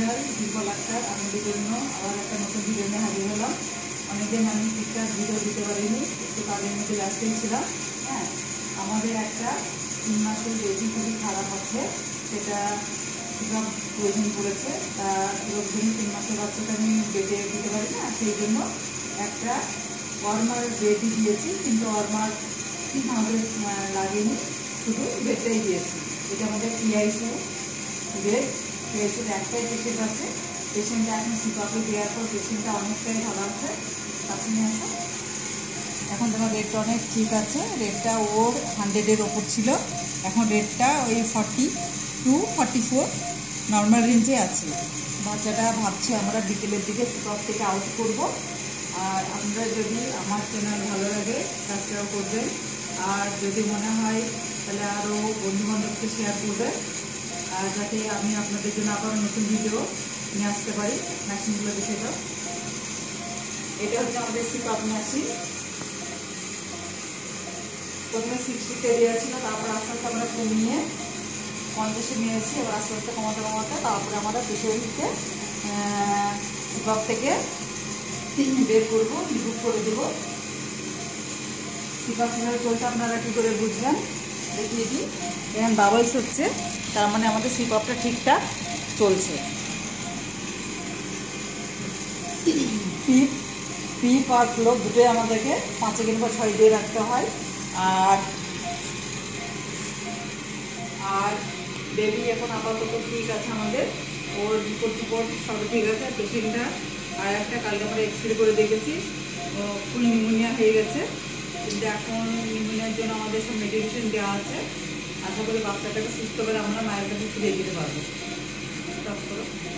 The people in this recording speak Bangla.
চ্যানেল দীপল আক্তার। আমাদের জন্য আবার একটা নতুন ভিডিও নিয়ে হাজির হলাম। অনেকদিন আমি ঠিকঠাক ভিডিও দিতে পারিনি, একটু কাজের মধ্যে ব্যস্তই ছিলাম। হ্যাঁ, আমাদের একটা 3 মাসের বেবি খুবই খারাপ আছে, সেটা সিরাপ প্রয়োজন পড়েছে। তা সিরাপ জন্য 3 মাসের বাচ্চাটা আমি বেডে দিতে পারি না, সেই জন্য একটা ওয়ার্মার বেডই দিয়েছি। কিন্তু ওয়ার্মার আমাদের লাগেনি, শুধু বেডটাই দিয়েছি। এটা আমাদের পিআইসিউ বেড। পিআইসিউর একটাই পেশেন্ট আছে। পেশেন্টটা এখন সিপাপে দেওয়ার পর পেশেন্টটা অনেকটাই ভালো আছে। কাছে নিয়ে আসো। এখন তোমার রেটটা অনেক ঠিক আছে। রেটটা ওর 100-এর ওপর ছিল, এখন রেটটা ওই 42-44 নর্মাল রেঞ্জে আছে। বাচ্চাটা ভাবছি আমরা বিকেলের দিকে সিপাপ থেকে আউট করব। আর আমরা যদি আমার চ্যানেল ভালো লাগে সাবস্ক্রাইব করবেন, আর যদি মনে হয় তাহলে আরও বন্ধুবান্ধবকে শেয়ার করবেন, আর যাতে আমি আপনাদের জন্য আবার নতুন ভিডিও নিয়ে আসতে পারি। মেশিনগুলো দেখে দাও। এটা হচ্ছে আমাদের সিপাপ মেশিন। প্রথমে 60-তে দেওয়া ছিল, তারপর আস্তে আস্তে আমরা কমিয়ে 50-এ নিয়েছি। এবার আস্তে আস্তে কমাতে কমাতে তারপরে আমরা পেশেন্টকে সিপাপ থেকে বের করবো, রিমুভ করে দেবো। সিপাপ কীভাবে চলছে আপনারা কী করে বুঝবেন দেখিয়ে দিই। এখন বাবলস হচ্ছে, তার মানে আমাদের সিপাপটা ঠিকঠাক চলছে। পিপ আর ফ্লো দুটোই আমাদেরকে 5 সেকেন্ড বা 6 দিয়ে রাখতে হয়। আর বেবি এখন আপাতত ঠিক আছে আমাদের, ওর রিপোর্ট সব ঠিক আছে। পেশেন্টটা আর একটা কালকে আমরা এক্সরে করে দেখেছি, ও ফুল নিউমোনিয়া হয়ে গেছে। কিন্তু এখন নিউমোনিয়ার জন্য আমাদের সব মেডিসিন দেওয়া আছে। আশা করি বাচ্চাটাকে সুস্থ করে আমরা মায়ের কাছে ফিরিয়ে দিতে পারবো।